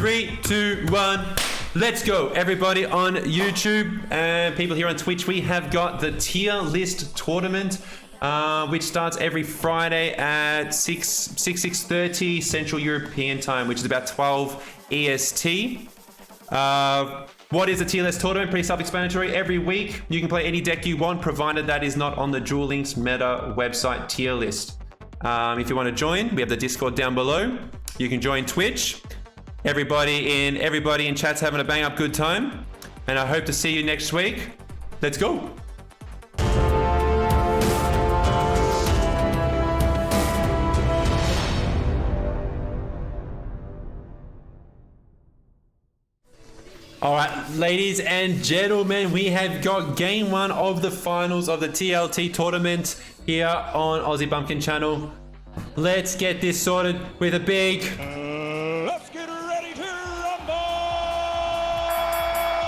3, 2, 1. Let's go, everybody on YouTube and people here on Twitch. We have got the tier list tournament, which starts every Friday at 6:30 Central European time, which is about 12 EST. What is a tier list tournament? Pretty self-explanatory. Every week, you can play any deck you want, provided that is not on the Duel Links meta website tier list. If you want to join, we have the Discord down below. You can join Twitch. Everybody in chat's having a bang up good time, and I hope to see you next week. Let's go. All right, ladies and gentlemen, we have got game 1 of the finals of the TLT tournament here on aussiebumpkin channel. Let's get this sorted with a big... Let's get ready to rumble!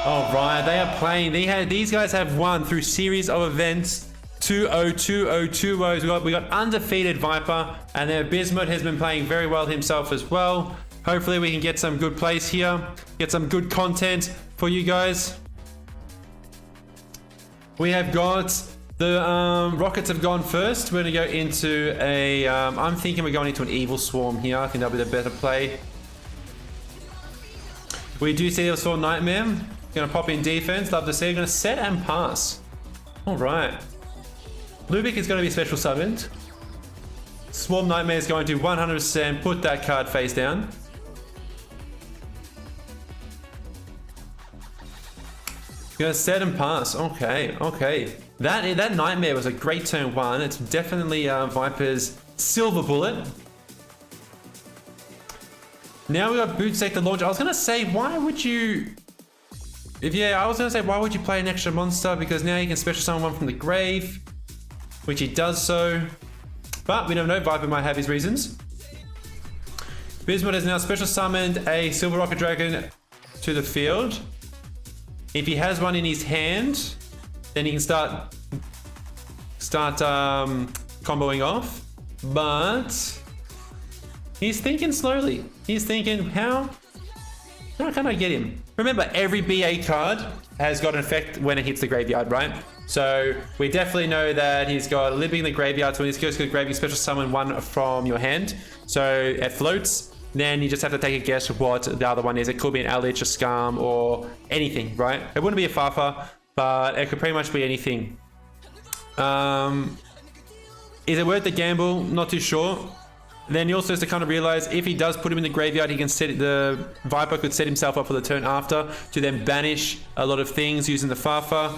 All right, they are playing. These guys have won through series of events. 2-0, 2-0, 2-0. We got undefeated Viper, and then Bismuth has been playing very well himself as well. Hopefully we can get some good plays here, get some good content for you guys. We have got the Rockets have gone first. We're gonna go into a, I'm thinking we're going into an Evil Swarm here. I think that'll be the better play. We do see Evil Swarm Nightmare. Gonna pop in defense, love to see. Gonna set and pass. All right. Lubick is gonna be special summoned. Swarm Nightmare is going to 100% put that card face down. Gonna set and pass. Okay, okay. That Nightmare was a great turn 1. It's definitely Viper's silver bullet. Now we got Boot Sector Launch. I was gonna say, why would you... I was gonna say, why would you play an extra monster? Because now you can special summon one from the grave, which he does so. But we don't know, Viper might have his reasons. Bismuth has now special summoned a Silver Rocket Dragon to the field. If he has one in his hand, then he can start comboing off. But he's thinking slowly. He's thinking, how can I get him? Remember, every BA card has got an effect when it hits the graveyard, right? So we definitely know that he's got a Living in the Graveyard. So when he goes to the graveyard, you special summon one from your hand. So it floats. Then you just have to take a guess what the other one is. It could be an Alich, a Scum, or anything, right? It wouldn't be a Fafa, but it could pretty much be anything. Is it worth the gamble? Not too sure. Then he also has to kind of realize if he does put him in the graveyard, he can the Viper could set himself up for the turn after to then banish a lot of things using the Fafa.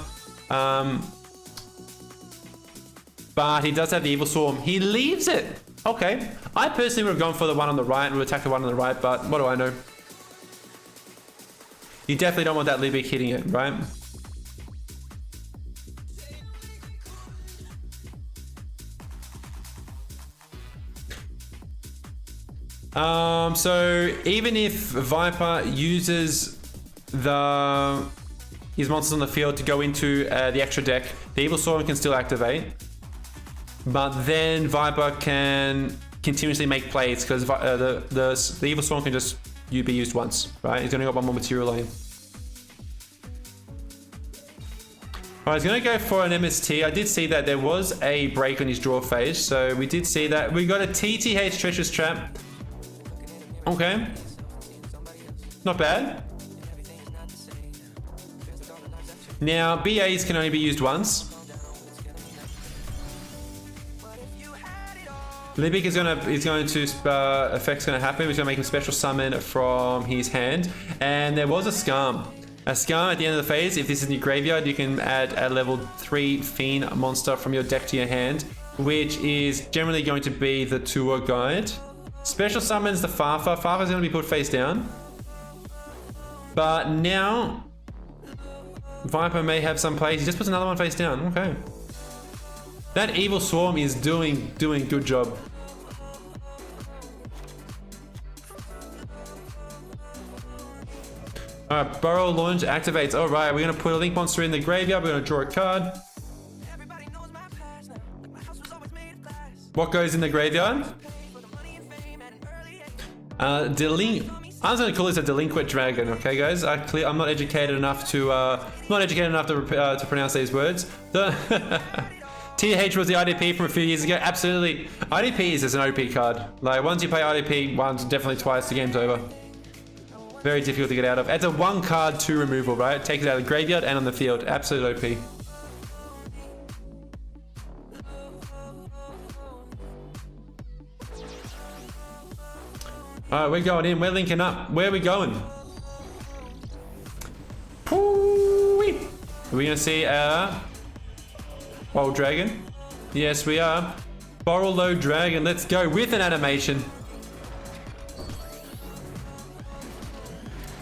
But he does have the Evil Swarm. He leaves it. Okay. I personally would have gone for the one on the right and would attack the one on the right, but what do I know? You definitely don't want that Libic hitting it, right? So even if Viper uses his monsters on the field to go into the extra deck, the Evil Swarm can still activate. But then Viper can continuously make plays because the Evil Swarm can just be used once, right? He's only got one more material lane. Alright, he's going to go for an MST. I did see that there was a break on his draw phase, so we did see that. We got a TTH Treacherous Trap. Okay. Not bad. Now, BAs can only be used once. Libic is going to effect's going to happen. He's going to make him special summon from his hand, and there was a Scum. A Scum at the end of the phase. If this is in your graveyard, you can add a level 3 Fiend monster from your deck to your hand, which is generally going to be the Tour Guide. Special summons the Fafa. Fafa is going to be put face down, but now Viper may have some plays. He just puts another one face down. Okay. That Evil Swarm is doing good job. Alright, Burrow Launch activates. Alright, we're going to put a Link Monster in the graveyard. We're going to draw a card. What goes in the graveyard? I'm just gonna call this a delinquent dragon, okay, guys? I'm not educated enough to to pronounce these words. The TH was the IDP from a few years ago. Absolutely, IDPs is an OP card. Like once you play IDP once, definitely twice, the game's over. Very difficult to get out of. It's a 1 card 2 removal, right? Takes it out of the graveyard and on the field. Absolute OP. Alright, we're going in. We're linking up. Where are we going? Are we going to see our Wild Dragon? Yes, we are. Borrello Dragon. Let's go with an animation.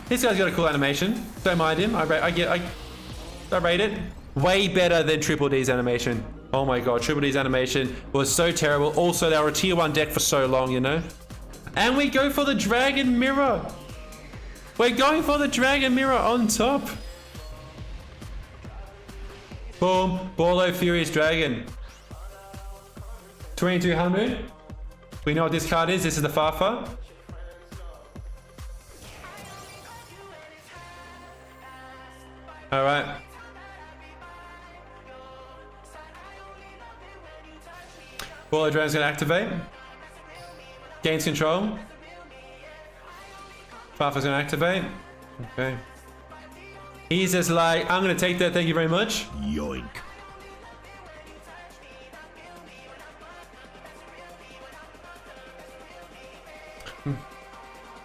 This guy's got a cool animation. Don't mind him. I rate it. Way better than Triple D's animation. Oh my god, Triple D's animation was so terrible. Also, they were a tier 1 deck for so long, you know? And we go for the Dragon Mirror. We're going for the Dragon Mirror on top. Boom. Borrello Furious Dragon. 2200. We know what this card is. This is the Fafa. Alright. Borrello Dragon's gonna activate. Gains control. Fafa's gonna activate. Okay. He's just like, I'm gonna take that, thank you very much. Yoink.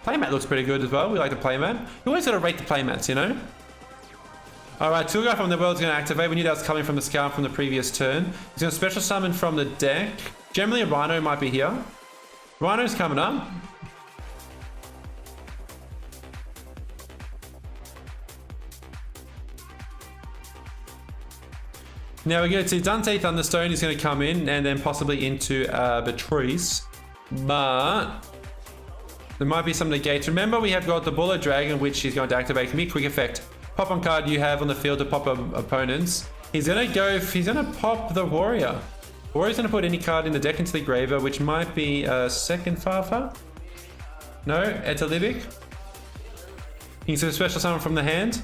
Playmat looks pretty good as well. We like the playmat. You always gotta rate the playmats, you know? Alright, Toolguy from the world's gonna activate. We knew that was coming from the scout from the previous turn. He's gonna special summon from the deck. Generally a Rhino might be here. Rhino's coming up. Now we go to Dante Thunderstone. He's going to come in and then possibly into Beatrice. But there might be some negates. Remember, we have got the Buller Dragon, which he's going to activate. It can be a quick effect. Pop on card you have on the field to pop opponents. He's going to pop the Warrior. Warrior's going to put any card in the deck into the graveyard, which might be a second Fafa. No, it's a Libic. He's a special summon from the hand.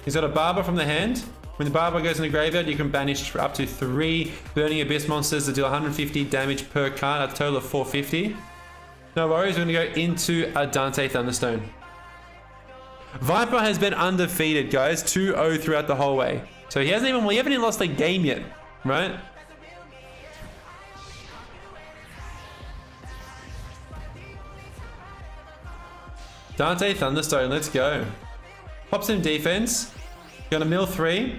He's got a Barber from the hand. When the Barber goes in the graveyard, you can banish up to 3 Burning Abyss monsters that deal 150 damage per card, a total of 450. No worries, we're going to go into a Dante Thunderstone. Viper has been undefeated, guys, 2-0 throughout the whole way. So he hasn't even lost a game yet, right? Dante Thunderstone, let's go. Pops in defense. Gonna mill 3.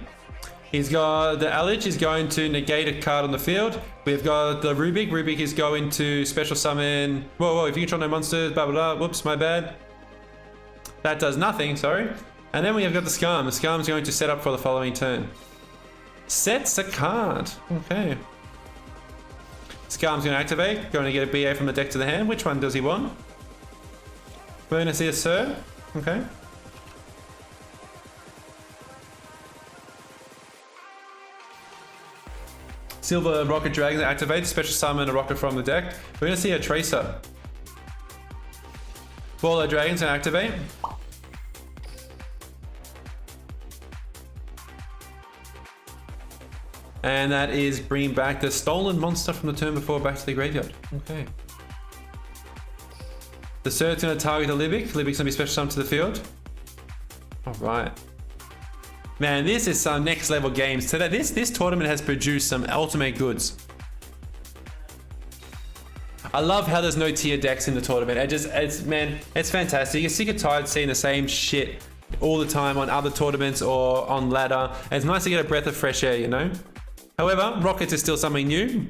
He's got the Alich is going to negate a card on the field. We've got the Rubik. Rubik is going to special summon. Whoa, if you control no monsters, blah, blah, blah. Whoops, my bad. That does nothing, sorry. And then we have got the Scum. The Scum's going to set up for the following turn. Sets a card. Okay. Scum's going to activate. Going to get a BA from the deck to the hand. Which one does he want? We're going to see a Sir. Okay. Silver Rocket Dragon activates, special summon a rocket from the deck. We're going to see a Tracer. Borrello Dragon's going to activate. And that is bringing back the stolen monster from the turn before back to the graveyard. Okay. The Surt's going to target the Libic. Libic's going to be special summoned to the field. Alright. Man, this is some next level games today. This tournament has produced some ultimate goods. I love how there's no tier decks in the tournament. It's fantastic. You're sick and tired seeing the same shit all the time on other tournaments or on ladder. And it's nice to get a breath of fresh air, you know? However, Rockets is still something new.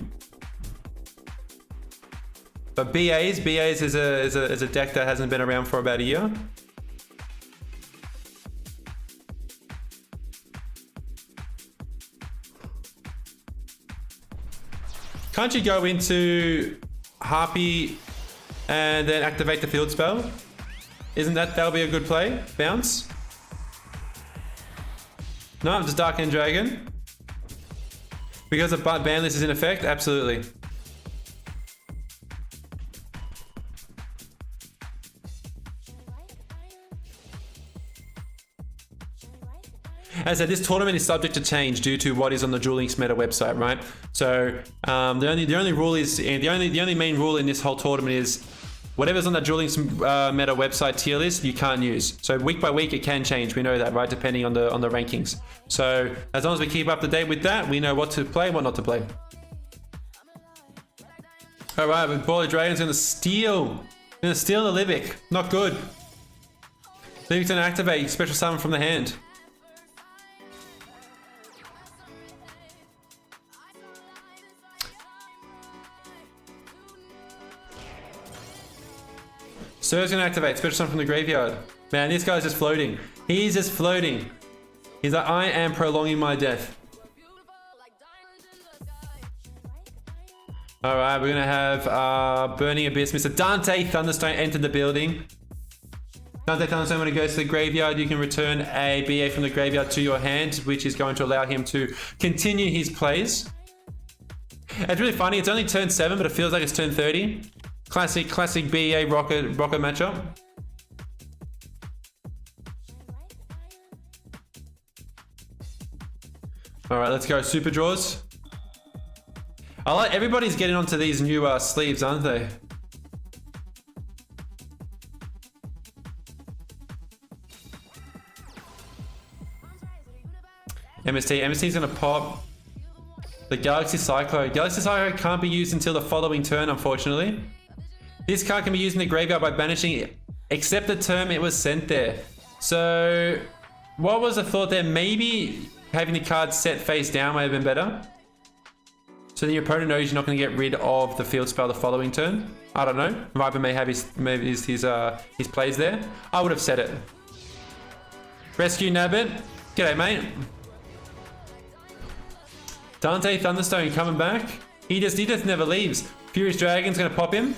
But BAs is a deck that hasn't been around for about a year. Can't you go into Harpy and then activate the field spell? That'll be a good play? Bounce? No, just Dark End Dragon. Because the ban list is in effect? Absolutely. As I said, this tournament is subject to change due to what is on the Duel Links meta website, right? So the only rule is the only main rule in this whole tournament is whatever's on the Duel Links meta website tier list, you can't use. So week by week, it can change. We know that, right? Depending on the rankings. So as long as we keep up to date with that, we know what to play and what not to play. All right, but Ball of Dragon's gonna steal the Livic. Not good. Livic's gonna activate special summon from the hand. Sir's gonna activate special summon from the graveyard. Man, this guy's just floating. He's just floating. He's like, I am prolonging my death. All right, we're gonna have Burning Abyss. Mr. Dante Thunderstone entered the building. Dante Thunderstone, when it goes to the graveyard, you can return a BA from the graveyard to your hand, which is going to allow him to continue his plays. It's really funny. It's only turn 7, but it feels like it's turn 30. Classic BA rocket matchup. All right, let's go. Super draws. I like everybody's getting onto these new sleeves, aren't they? MST's gonna pop the Galaxy Cyclone. Galaxy Cyclone can't be used until the following turn, unfortunately. This card can be used in the graveyard by banishing it, except the term it was sent there. So, what was the thought there? Maybe having the card set face down might have been better. So then your opponent knows you're not going to get rid of the field spell the following turn. I don't know. Viper may have his plays there. I would have said it. Rescue Nabbit. G'day, mate. Dante Thunderstone coming back. He just never leaves. Furious Dragon's going to pop him.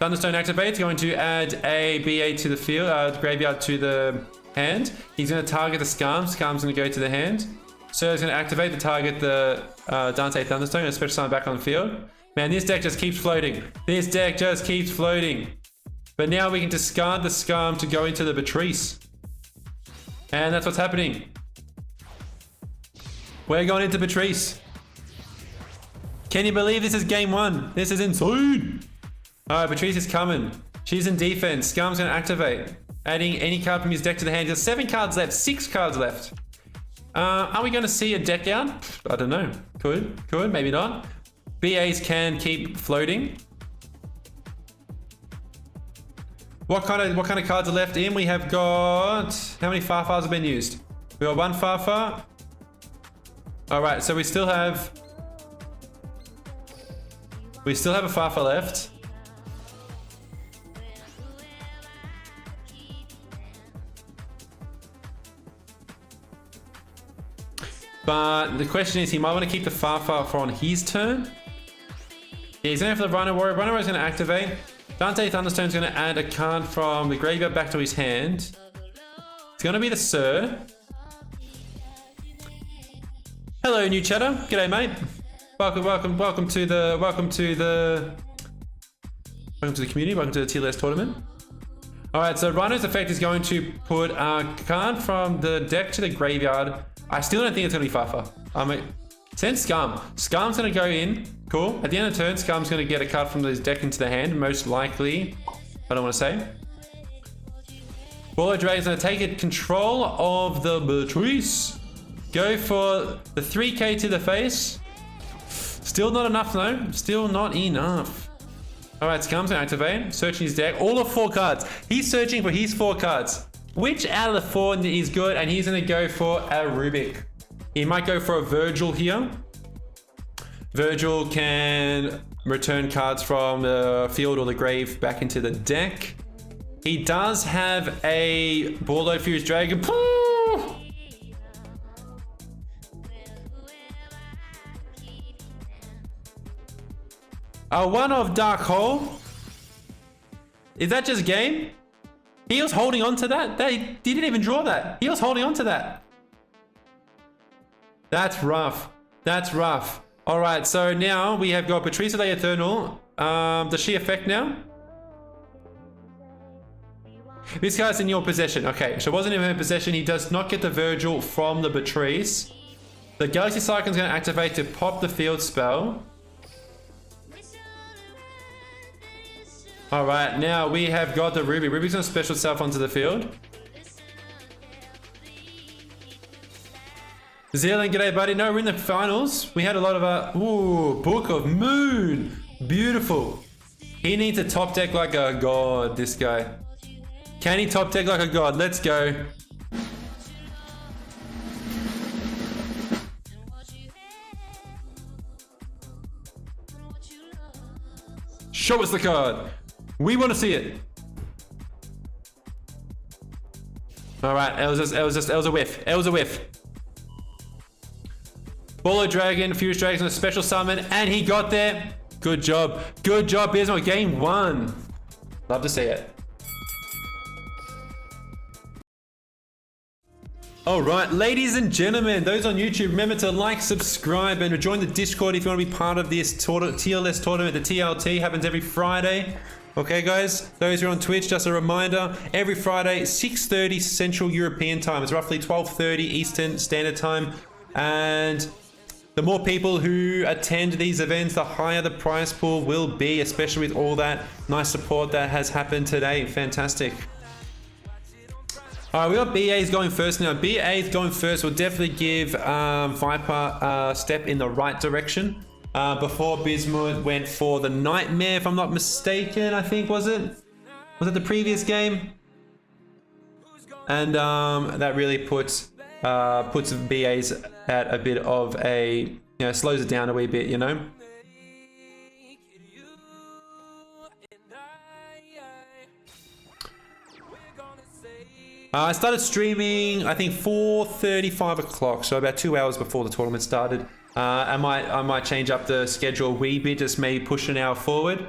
Thunderstone activates, going to add a BA to the field, graveyard to the hand. He's going to target the Scarm. Scarm's going to go to the hand. Sir's going to activate to target the Dante Thunderstone and special summon back on the field. Man, this deck just keeps floating. This deck just keeps floating. But now we can discard the Scarm to go into the Beatrice. And that's what's happening. We're going into Beatrice. Can you believe this is game 1? This is insane. All right, Beatrice is coming. She's in defense. Scarm's going to activate. Adding any card from his deck to the hand. There's 7 cards left. 6 cards left. Are we going to see a deck out? I don't know. Could, maybe not. BAs can keep floating. What kind of cards are left in? We have got... How many Farfars have been used? We got 1 Farfar. All right, so we still have a Farfar left. But the question is, he might want to keep the Farfar for on his turn. Yeah, he's going to have the Rhino Warrior. Rhino Warrior is going to activate. Dante Thunderstone is going to add a card from the graveyard back to his hand. It's going to be the Sir. Hello, new chatter. G'day, mate. Welcome to the community. Welcome to the Tierless tournament. All right, so Rhino's effect is going to put a card from the deck to the graveyard. I still don't think it's going to be Farfar. Send Scarm. Scarm's going to go in. Cool. At the end of the turn, Scarm's going to get a card from his deck into the hand. Most likely. I don't want to say. Ball of Dragon's going to take it control of the Beatrice. Go for the 3k to the face. Still not enough, though. Still not enough. All right, Scarm's going to activate. Searching his deck. All of 4 cards. He's searching for his 4 cards. Which out of the 4 is good? And he's going to go for a Rubik. He might go for a Virgil here. Virgil can return cards from the field or the grave back into the deck. He does have a Borlo Furious Dragon. A 1 of Dark Hole. Is that just game? He was holding on to that. He didn't even draw that. He was holding on to that. That's rough. That's rough. All right, so now we have got Patricia the Eternal. Does she affect now? This guy's in your possession. Okay, so it wasn't in her possession. He does not get the Virgil from the Beatrice. The Galaxy Cyclone's going to activate to pop the field spell. Alright, now we have got the Ruby. Ruby's going to special self onto the field. Zealand, g'day buddy. No, we're in the finals. We had a lot of ooh, Book of Moon. Beautiful. He needs a top deck like a god, this guy. Can he top deck like a god? Let's go. Show us the card. We want to see it. Alright, it was a whiff. It was a whiff. Bolo Dragon, Fuse Dragon, a special summon, and he got there. Good job. Good job, Bismo. Game 1. Love to see it. Alright, ladies and gentlemen, those on YouTube, remember to like, subscribe, and join the Discord if you want to be part of this Tierless tournament. The TLT happens every Friday. Okay, guys? Those who are on Twitch, just a reminder, every Friday, 6:30 Central European Time. It's roughly 12:30 Eastern Standard Time. And the more people who attend these events, the higher the prize pool will be, especially with all that nice support that has happened today. Fantastic. Alright, we got BA's going first now. BA's going first will definitely give Viper a step in the right direction. Before Bismuth went for the Nightmare, if I'm not mistaken, I think, was it? Was it the previous game? And that really puts BA's at a bit of a, you know, slows it down a wee bit, you know? I started streaming, I think 4:30, 5 o'clock, so about 2 hours before the tournament started. I might change up the schedule a wee bit, just maybe push an hour forward.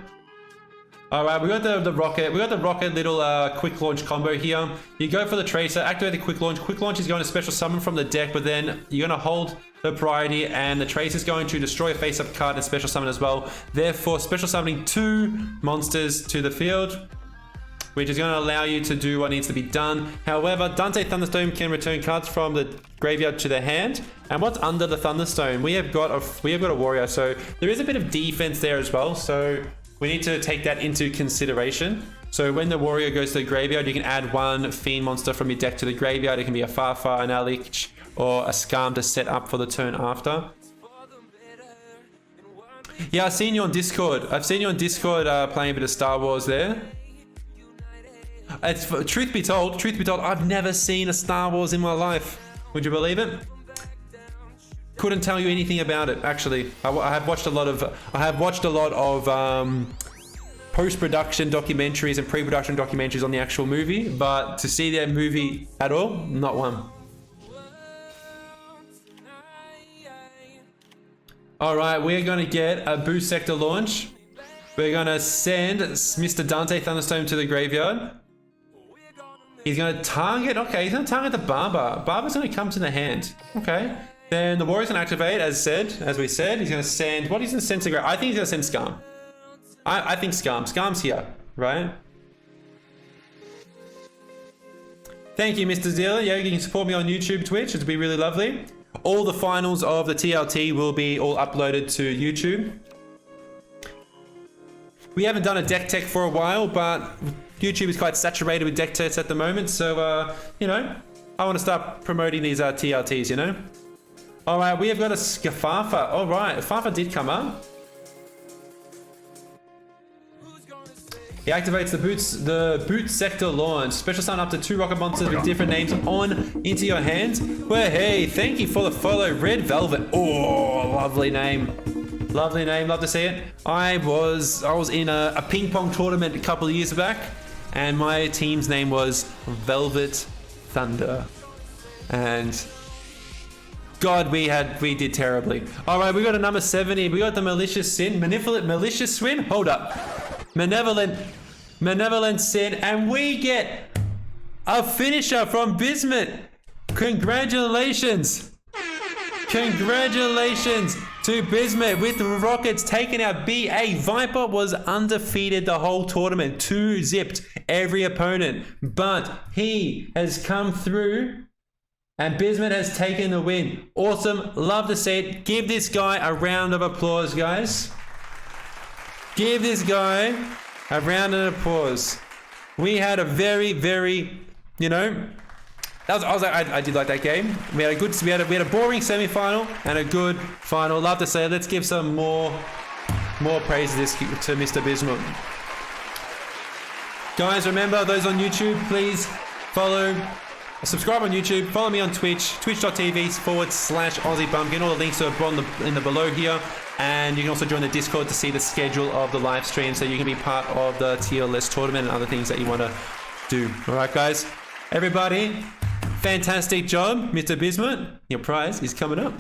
All right, we got the rocket. We got the rocket little quick launch combo here. You go for the tracer, activate the quick launch. Quick launch is going to special summon from the deck, but then you're going to hold the priority, and the tracer is going to destroy a face-up card and special summon as well. Therefore, special summoning 2 monsters to the field, which is going to allow you to do what needs to be done. However, Dante Thunderstone can return cards from the graveyard to the hand. And what's under the Thunderstone? We have got a warrior, so there is a bit of defense there as well. So we need to take that into consideration. So when the warrior goes to the graveyard, you can add 1 fiend monster from your deck to the graveyard. It can be a Farfar, an Alich, or a Scam to set up for the turn after. Yeah, I've seen you on Discord. Playing a bit of Star Wars there. Truth be told, I've never seen a Star Wars in my life. Would you believe it? Couldn't tell you anything about it, actually. I have watched a lot of post-production documentaries and pre-production documentaries on the actual movie, but to see that movie at all, not one. All right, we're gonna get a boost sector launch. We're gonna send Mr. Dante Thunderstorm to the graveyard. He's going to target, okay, he's going to target the Barber. Barber's going to come to the hand. Okay. Then the Warrior's going to activate, as we said. He's going to send, what he's going to send to I think he's going to send Scam. I think Scam. Scam's here, right? Thank you, Mr. Dealer. Yeah, you can support me on YouTube, Twitch. It'd be really lovely. All the finals of the TLT will be all uploaded to YouTube. We haven't done a deck tech for a while, but YouTube is quite saturated with deck techs at the moment, so you know, I want to start promoting these TLTs, you know. All right, we have got a Farfar. All right, Farfar did come up. He activates the boot sector launch. Special summon up to 2 rocket monsters with different names on into your hands. Well, hey, thank you for the follow, Red Velvet. Oh, lovely name. Lovely name, love to see it. I was in a ping pong tournament a couple of years back, and my team's name was Velvet Thunder. And God, we did terribly. All right, we got a number 70. We got the Malicious Sin, Malicious Swim. Hold up, Malevolent Sin, and we get a finisher from Bismuth. Congratulations. Congratulations. to Bismuth with the Rockets taking out BA. Viper was undefeated the whole tournament, 2-zipped every opponent, but he has come through and Bismuth has taken the win. Awesome, love to see it. Give this guy a round of applause, guys. Give this guy a round of applause. We had a very, you know, I did like that game. We had a boring semi-final and a good final. Love to say it. Let's give some more praise to Mr. Bismuth. Guys, remember those on YouTube, please subscribe on YouTube, follow me on Twitch, twitch.tv/aussiebumpkin. All the links are in the below here. And you can also join the Discord to see the schedule of the live stream so you can be part of the Tierless tournament and other things that you want to do. All right, guys. Everybody, fantastic job, Mr. Bismuth. Your prize is coming up.